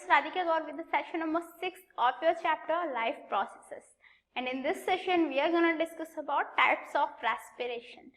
is Radhika Gaur with the session number 6 of your chapter Life Processes. And in this session, we are going to discuss about types of respiration.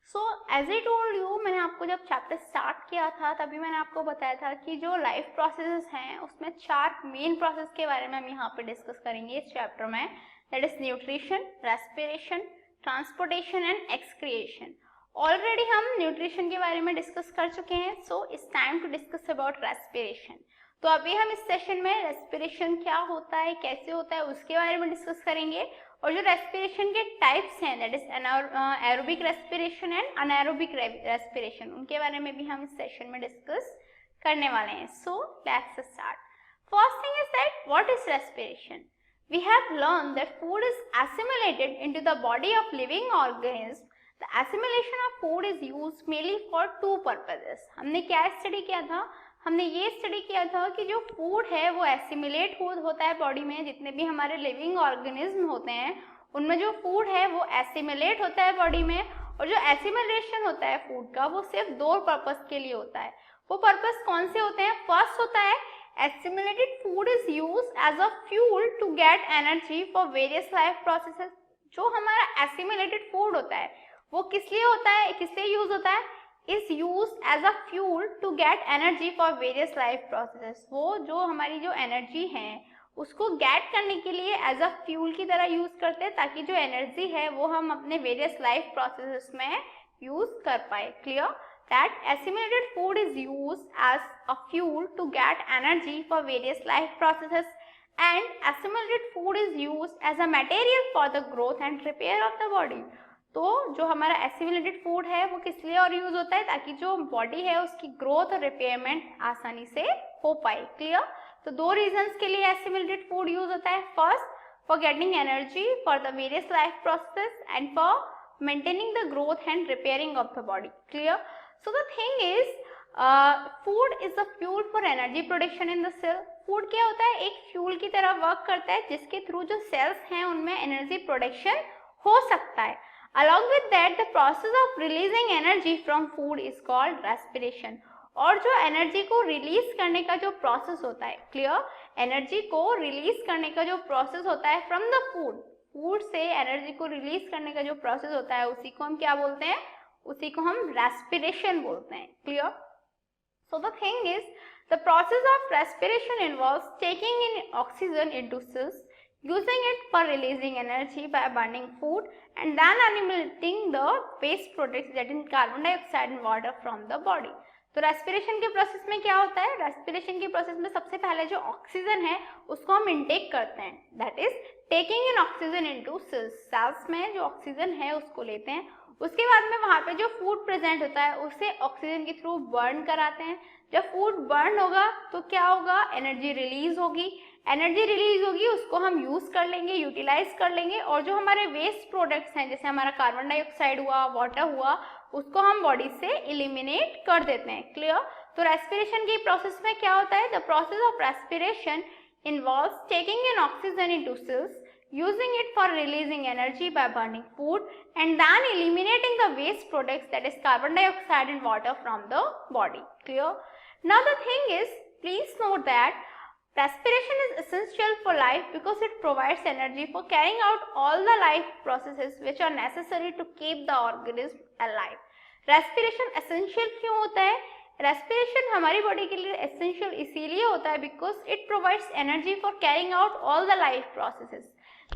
So, as I told you, मैंने आपको जब chapter start किया था तभी मैंने आपको बताया था कि जो लाइफ प्रोसेसेस हैं उसमें 4 मेन प्रोसेस के बारे में हम यहाँ पे डिस्कस करेंगे इस चैप्टर में. That is nutrition, respiration, transportation and excretion. Already हम न्यूट्रिशन के बारे में डिस्कस कर चुके हैं, so it's time to discuss about respiration. तो अभी हम इस सेशन में रेस्पिरेशन क्या होता है, कैसे होता है, उसके बारे में डिस्कस करेंगे. और जो रेस्पिरेशन के टाइप्स हैं, that is aerobic respiration and anaerobic respiration, उनके बारे में भी हम इस सेशन में डिस्कस करने वाले हैं. So let's start. First thing is that what is respiration. We have learned that food is assimilated into the body of living organisms. The assimilation of food is used mainly for two purposes. हमने क्या study किया था? हमने ये study किया था कि जो फूड है वो एसिमिलेट होता है बॉडी में. जितने भी हमारे लिविंग ऑर्गेनिज्म होते हैं उनमें जो फूड है वो एसिमिलेट होता है बॉडी में. और जो एसिमिलेशन होता है फूड का वो सिर्फ 2 पर्पस के लिए होता है. वो पर्पस कौन से होते हैं? फर्स्ट होता है assimilated food is used as a fuel to get energy for various life processes. जो हमारा assimilated food होता है वो किस लिए होता है, किस लिए यूज होता है? is used as a fuel to get energy for various life processes. वो जो हमारी जो एनर्जी है उसको गेट करने के लिए एज अ फ्यूल की तरह यूज करते हैं ताकि जो एनर्जी है वो हम अपने वेरियस लाइफ प्रोसेसेस में यूज कर पाए. Clear? That assimilated food is used as a fuel to get energy for various life processes, and assimilated food is used as a material for the growth and repair of the body. तो जो हमारा assimilated food है वो किस लिए और use होता है? ताकि जो बॉडी है उसकी ग्रोथ और रिपेयरमेंट आसानी से हो पाए. क्लियर? तो 2 रीजंस के लिए assimilated food यूज होता है. First, for getting energy for the various life process and for maintaining the growth and repairing of the body. Clear? So the thing is, food is the fuel for energy production in the cell. Food क्या होता है? एक fuel की तरह work करता है जिसके through जो cells हैं उनमें energy production हो सकता है. Along with that, the process of releasing energy from food is called respiration. और जो energy को release करने का जो process होता है, clear? Energy को release करने का जो process होता है from the food, food से energy को release करने का जो process होता है उसी को हम क्या बोलते हैं? उसी को हम रेस्पिरेशन बोलते हैं. Clear? So the thing is the process of respiration involves taking in oxygen into cells, using it for releasing energy by burning food and then eliminating the waste products that in carbon dioxide and water from the body. तो respiration के process में क्या होता है? Respiration के process में सबसे पहले जो ऑक्सीजन है उसको हम इनटेक करते हैं. That is taking in oxygen into cells. Cells में जो ऑक्सीजन है उसको लेते हैं. उसके बाद में वहाँ पे जो फूड प्रेजेंट होता है उसे ऑक्सीजन के थ्रू बर्न कराते हैं. जब फूड बर्न होगा तो क्या होगा? एनर्जी रिलीज होगी. एनर्जी रिलीज होगी उसको हम यूज कर लेंगे, यूटिलाइज कर लेंगे. और जो हमारे वेस्ट प्रोडक्ट्स हैं जैसे हमारा कार्बन डाइऑक्साइड हुआ, वाटर हुआ, उसको हम बॉडी से एलिमिनेट कर देते हैं. क्लियर? तो रेस्पिरेशन की प्रोसेस में क्या होता है? The process of respiration involves taking in oxygen into cells, using it for releasing energy by burning food and then eliminating the waste products that is carbon dioxide and water from the body. Clear? Now the thing is, please note that respiration is essential for life because it provides energy for carrying out all the life processes which are necessary to keep the organism alive. Respiration essential क्यों होता है? Respiration हमारी body के लिए essential इसीलिए होता है because it provides energy for carrying out all the life processes.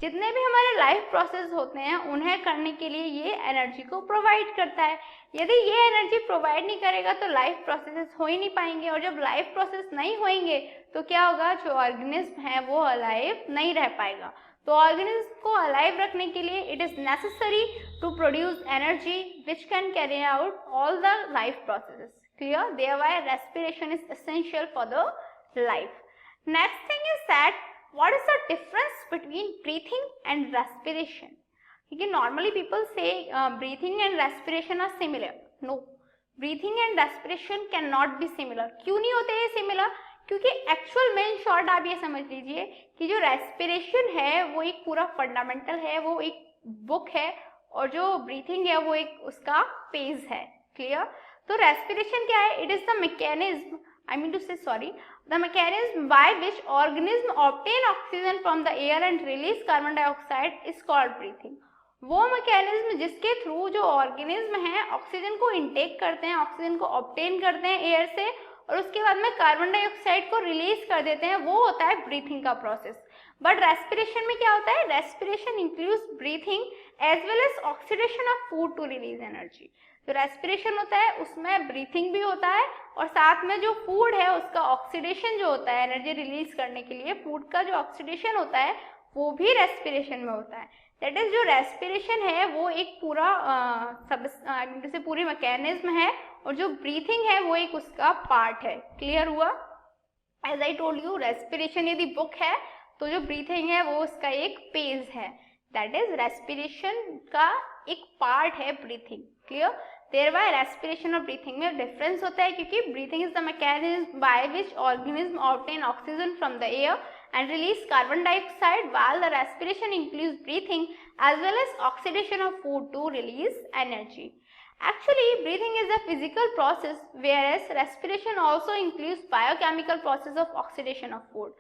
जितने भी हमारे लाइफ प्रोसेस होते हैं उन्हें करने के लिए ये एनर्जी को प्रोवाइड करता है. यदि ये एनर्जी प्रोवाइड नहीं करेगा तो लाइफ प्रोसेसेस हो ही नहीं पाएंगे. और जब लाइफ प्रोसेस नहीं होंगे तो क्या होगा? जो ऑर्गेनिज्म है वो अलाइव नहीं रह पाएगा. तो ऑर्गेनिज्म को अलाइव रखने के लिए it is necessary to produce energy which can carry out all the life processes. Clear? Thereby respiration is essential for the life. Next thing is that what is the difference between breathing and respiration? Because normally people say breathing and respiration are similar. No, breathing and respiration cannot be similar. क्यों नहीं होते हैं similar? क्योंकि actual में in short आप ये समझ लीजिए कि जो रेस्पिरेशन है वो एक पूरा फंडामेंटल है, वो एक बुक है, और जो ब्रीथिंग है वो एक उसका पेज है. क्लियर? तो रेस्पिरेशन क्या है? It is the mechanism the mechanism by which organism obtain oxygen from the air and release carbon dioxide is called breathing. वो मैकेनिज्म जिसके थ्रू जो ऑर्गेनिज्म है ऑक्सीजन को इनटेक करते हैं, ऑक्सीजन को ऑब्टेन करते हैं एयर से और उसके बाद में कार्बन डाइऑक्साइड को रिलीज कर देते हैं, वो होता है ब्रीथिंग का प्रोसेस. बट रेस्पिरेशन में क्या होता है? Respiration includes breathing as well as oxidation of food to release energy. जो रेस्पिरेशन होता है उसमें ब्रीथिंग भी होता है और साथ में जो फूड है उसका ऑक्सीडेशन जो होता है एनर्जी रिलीज करने के लिए, फूड का जो ऑक्सीडेशन होता है वो भी रेस्पिरेशन में होता है. दैट इज जो रेस्पिरेशन है वो एक पूरा जैसे पूरी मैकेनिज्म है और जो ब्रीथिंग है वो एक उसका पार्ट है. क्लियर हुआ? As I told you, respiration यदि बुक है तो जो ब्रीथिंग है वो उसका एक पेज है. दैट इज रेस्पिरेशन का एक पार्ट है ब्रीथिंग. क्लियर? Thereby respiration और breathing में डिफरेंस होता है क्योंकि breathing is the mechanism by which organism obtain oxygen from the air and release carbon dioxide, while the respiration includes breathing as well as oxidation of food to release energy. Actually, breathing is a physical process, whereas respiration also includes biochemical process of oxidation of food.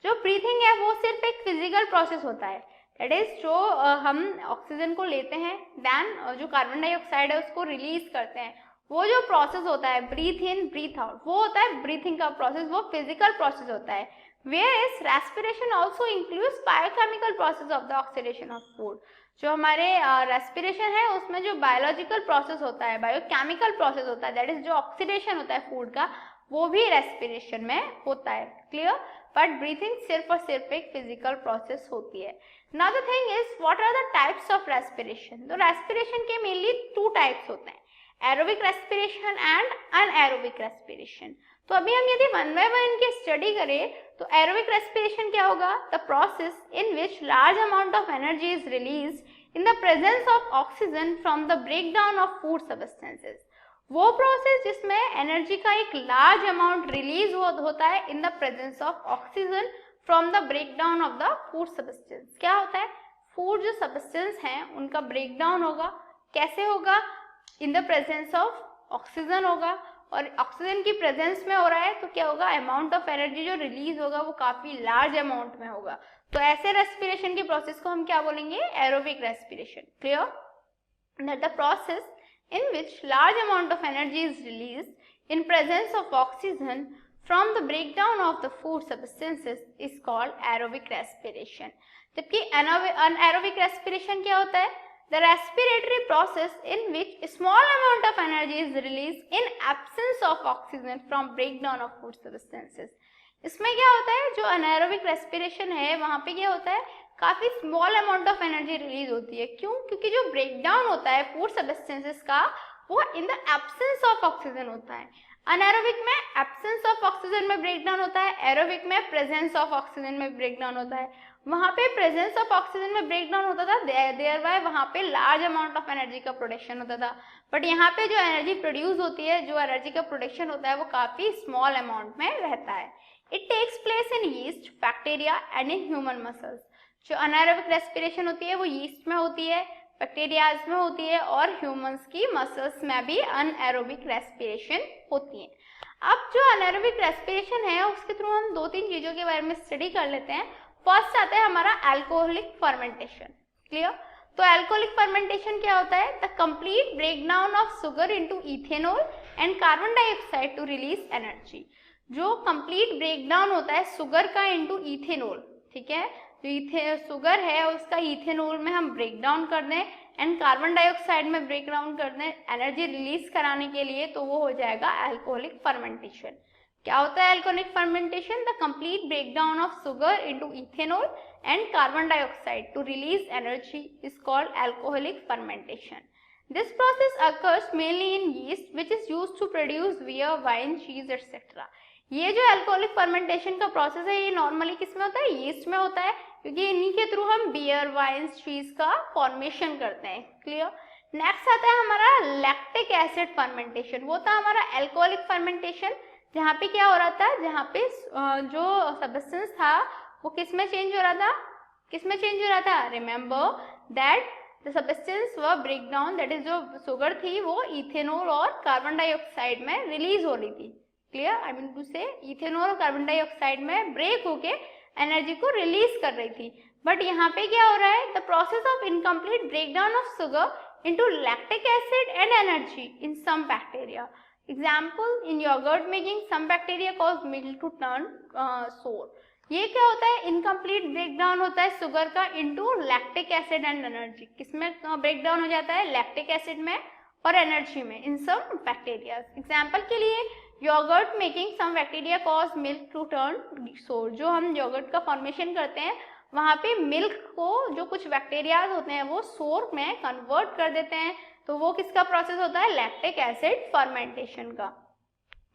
जो breathing है वो सिर्फ एक physical process होता है. That is जो हम oxygen को लेते हैं, देन जो कार्बन डाइऑक्साइड है उसको रिलीज करते हैं, वो जो प्रोसेस होता है ब्रीथ इन ब्रीथ आउट, वो होता है ब्रीथिंग का प्रोसेस, वो फिजिकल प्रोसेस होता है. Whereas respiration also includes biochemical process of the oxidation of food. जो हमारे रेस्पिरेशन है उसमें जो बायोलॉजिकल प्रोसेस होता है, बायोकेमिकल प्रोसेस होता है, दैट इज जो ऑक्सीडेशन होता है फूड का, वो भी रेस्पिरेशन में होता है. क्लियर? बट ब्रीथिंग सिर्फ और सिर्फ एक फिजिकल प्रोसेस होती है. Now the thing is, what are the types of respiration? तो respiration के mainly two types होते हैं, aerobic respiration and anaerobic respiration. तो अभी हम यदि one by one इनकी स्टडी करें तो aerobic respiration क्या होगा? The process in which large amount of energy is released in the presence of oxygen from the breakdown of food substances. वो प्रोसेस जिसमें एनर्जी का एक लार्ज अमाउंट रिलीज होता है in the presence of oxygen from the breakdown of the food substance. क्या होता है? Food जो सब्सटेंस हैं उनका ब्रेकडाउन होगा. कैसे होगा? In the presence of oxygen होगा और ऑक्सीजन की प्रेजेंस में हो रहा है तो क्या होगा? अमाउंट ऑफ एनर्जी जो रिलीज होगा वो काफी लार्ज अमाउंट में होगा. तो ऐसे रेस्पिरेशन की प्रोसेस को हम क्या बोलेंगे? Aerobic respiration. Clear? That the process in which large amount of energy is released in presence of oxygen from the breakdown of the food substances is called aerobic respiration. जबकि anaerobic respiration क्या होता है? The respiratory process in which a small amount of energy is released in absence of oxygen from breakdown of food substances. इसमें क्या होता है? जो anaerobic respiration है वहाँ पे क्या होता है? काफी small amount of energy release होती है. क्यों? क्योंकि जो ब्रेकडाउन होता है फूड सब्सटेंसेस का वो in the absence of oxygen होता है. अनएरोबिक में एब्सेंस ऑफ ऑक्सीजन में ब्रेकडाउन होता है, एरोबिक में प्रेजेंस ऑफ ऑक्सीजन में ब्रेकडाउन होता है. वहां पे प्रेजेंस ऑफ ऑक्सीजन में ब्रेकडाउन होता था, देयर बाय वहां पे लार्ज अमाउंट ऑफ एनर्जी का प्रोडक्शन होता था. बट यहाँ पे जो एनर्जी प्रोड्यूस होती है, जो एनर्जी का प्रोडक्शन होता है वो काफी स्मॉल अमाउंट में रहता है. It takes place in yeast, bacteria and in human muscles. जो अनाएरोबिक रेस्पिरेशन होती है वो यीस्ट में होती है, बैक्टीरियाज में होती है और ह्यूमंस की मसल्स में भी अनएरोबिक रेस्पिरेशन होती है. अब जो अनएरोबिक रेस्पिरेशन है उसके थ्रू हम दो तीन चीजों के बारे में स्टडी कर लेते हैं. फर्स्ट आता है हमारा अल्कोहलिक फर्मेंटेशन. क्लियर? तो अल्कोहलिक फर्मेंटेशन क्या होता है? The complete breakdown of sugar into ethanol and carbon dioxide to release energy. जो कंप्लीट ब्रेकडाउन होता है शुगर का इनटू इथेनॉल, ठीक है, जो शुगर है उसका इथेनॉल में हम ब्रेक डाउन कर दें एंड कार्बन डाइऑक्साइड में ब्रेक डाउन कर दें एनर्जी रिलीज कराने के लिए, तो वो हो जाएगा अल्कोहलिक फर्मेंटेशन. क्या होता है alcoholic fermentation? The complete break down of sugar into ethanol and carbon dioxide to release energy is called alcoholic fermentation. This process occurs mainly in yeast which is used to produce beer, wine, cheese etc. ये जो alcoholic fermentation का process है ये normally किस में होता है? Yeast में होता है, क्योंकि इन्हीं के थ्रू हम बियर, वाइन, चीज का फॉर्मेशन करते हैं. क्लियर? नेक्स्ट आता है हमारा लैक्टिक एसिड फर्मेंटेशन. वो था हमारा अल्कोहलिक फर्मेंटेशन, जहाँ पे क्या हो रहा था? जहाँ पे जो सब्सटेंस था वो किस में चेंज हो रहा था? किस में चेंज हो रहा था? रिमेंबर दैट द सब्सटेंस व ब्रेक डाउन, दैट इज जो शुगर थी वो इथेनॉल और कार्बन डाइऑक्साइड में रिलीज हो रही थी. क्लियर, आई मीन टू से इथेनॉल और कार्बन डाइऑक्साइड में ब्रेक होके एनर्जी को रिलीज कर रही थी। बट यहाँ पे क्या हो रहा है, the process of incomplete breakdown of sugar into lactic acid and energy in some bacteria. Example, in yogurt making some bacteria cause milk to turn sour. ये क्या होता है, इनकम्प्लीट ब्रेकडाउन होता है शुगर का into lactic acid and energy. किसमें breakdown हो जाता है, लैक्टिक एसिड में और एनर्जी में, इन सम बैक्टीरिया। एग्जाम्पल के लिए yogurt making some bacteria cause milk to turn sour. जो हम योगर्ट का फॉर्मेशन करते हैं वहाँ पे मिल्क को जो कुछ बैक्टीरियाज होते हैं वो सोर में कन्वर्ट कर देते हैं, तो वो किसका प्रोसेस होता है, लैक्टिक एसिड फर्मेंटेशन का।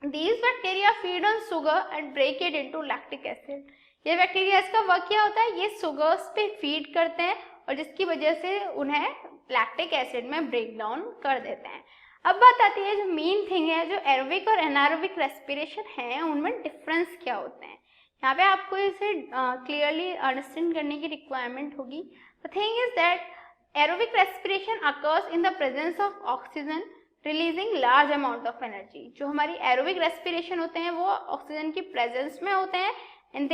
These bacteria feed on sugar and break it into lactic acid. ये बैक्टीरिया का वर्क क्या होता है, ये सुगर्स पे फीड करते हैं और जिसकी वजह से उन्हें लैक्टिक एसिड में ब्रेक डाउन कर देते हैं। अब बात आती है जो मेन थिंग है, जो एरोबिक और एनारोबिक रेस्पिरेशन है उनमें डिफरेंस क्या होते हैं। यहाँ पे आपको इसे क्लियरली अंडरस्टैंड करने की रिक्वायरमेंट होगी। The thing is that aerobic respiration occurs in the presence of oxygen releasing large amount of energy. जो हमारी एरोबिक रेस्पिरेशन होते हैं वो ऑक्सीजन की प्रेजेंस में होते हैं and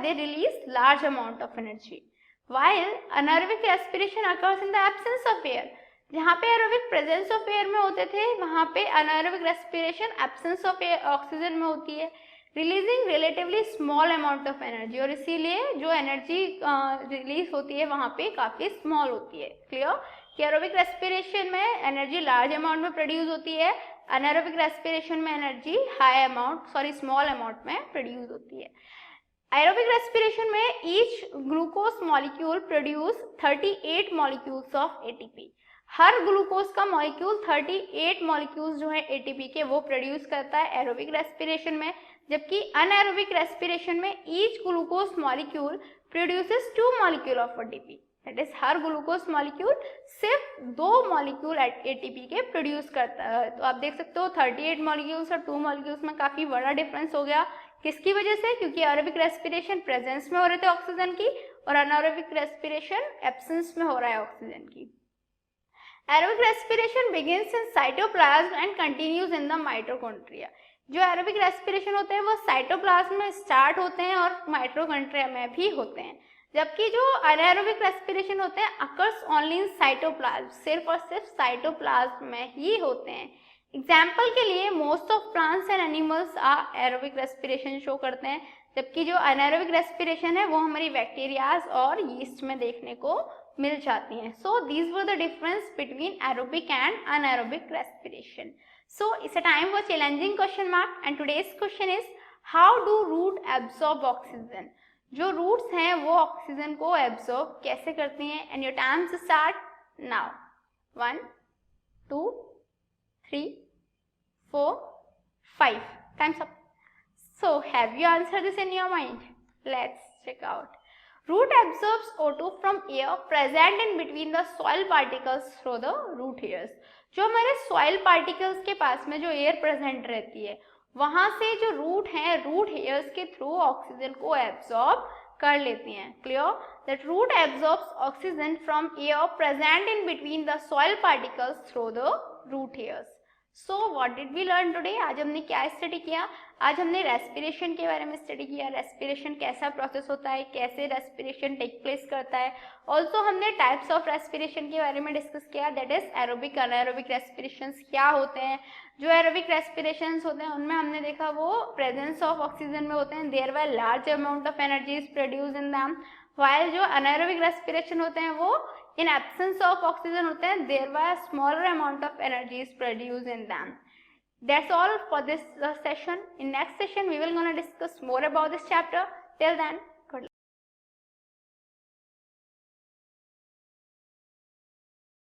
they release large amount of energy, while anaerobic respiration occurs in the absence of air. जहाँ पे एरोबिक प्रेजेंस ऑफ एयर में होते थे वहाँ पे anaerobic respiration absence of oxygen में होती है, releasing relatively small amount of energy, और इसीलिए जो एनर्जी रिलीज होती है वहाँ पे काफ़ी स्मॉल होती है। क्लियर कि एरोबिक रेस्पिरेशन में एनर्जी लार्ज अमाउंट में प्रोड्यूस होती है, अनारोबिक रेस्पिरेशन में एनर्जी स्मॉल अमाउंट में प्रोड्यूस होती है। एरोबिक रेस्पिरेशन में each glucose molecule produce 38 molecules of ATP. Her glucose का मॉलिक्यूल 38 मॉलिक्यूल्स जो है एटीपी के वो प्रोड्यूस करता है एरोबिक रेस्पिरेशन में, जबकि अनएरोबिक रेस्पिरेशन में each glucose molecule produces 2 molecule of ATP. That is her glucose molecule सिर्फ 2 मॉलिक्यूल एटीपी के प्रोड्यूस करता है। तो आप देख सकते हो 38 मॉलिक्यूल्स और 2 मॉलिक्यूल्स में काफी बड़ा डिफरेंस हो गया। किसकी वजह से, क्योंकि एरोबिक रेस्पिरेशन प्रेजेंस में हो रहे थे ऑक्सीजन की और अनएरोबिक रेस्पिरेशन एब्सेंस में हो रहा है ऑक्सीजन की। Aerobic respiration begins in cytoplasm and continues in the mitochondria. जो एरोबिक रेस्पिरेशन होते हैं वो साइटोप्लाज्म में स्टार्ट होते हैं और माइटोकॉन्ड्रिया में भी होते हैं, जबकि जो अनएरोबिक रेस्पिरेशन होते हैं अकर्स ओनली इन साइटोप्लाज्म, सिर्फ और सिर्फ साइटोप्लाज्म में ही होते हैं। एग्जाम्पल के लिए most of plants and animals aerobic respiration show करते हैं, जबकि जो अनएरोबिक रेस्पिरेशन है वो हमारी बैक्टीरियाज और यीस्ट में देखने को मिल जाती हैं। So these were the difference between aerobic and anaerobic respiration. So it's a time for challenging question mark and today's question is how do root absorb oxygen? जो roots हैं वो ऑक्सीजन को absorb कैसे करती हैं? And your times start now. 1, 2, 3, 4, 5. Time's up. So have you answered this in your mind? Let's check out. Root absorbs O2 from air present in between the soil particles through the root hairs. जो हमारे soil particles के पास में जो air present रहती है वहां से जो रूट है रूट हेयर्स के थ्रू ऑक्सीजन को एब्जॉर्ब कर लेती हैं। Clear that root absorbs oxygen from air present in between the soil particles through the root hairs. So what did we learn today? आज हमने क्या स्टडी किया? आज हमने रेस्पिरेशन के बारे में स्टडी किया, रेस्पिरेशन कैसा प्रोसेस होता है, कैसे रेस्पिरेशन टेक प्लेस करता है। ऑल्सो हमने टाइप्स ऑफ रेस्पिरेशन के बारे में डिस्कस किया, दैट इज एरोबिक अनएरोबिक रेस्पिरेशंस क्या होते हैं। जो एरोबिक रेस्पिरेशंस होते हैं उनमें हमने देखा वो प्रेजेंस ऑफ ऑक्सीजन में होते हैं, thereby large amount of energy is produce in them, while जो अनएरोबिक रेस्पिरेशन होते हैं वो in absence of oxygen होते हैं, thereby a smaller amount of energy is produced in them. That's all for this session. In next session we will gonna discuss more about this chapter. Till then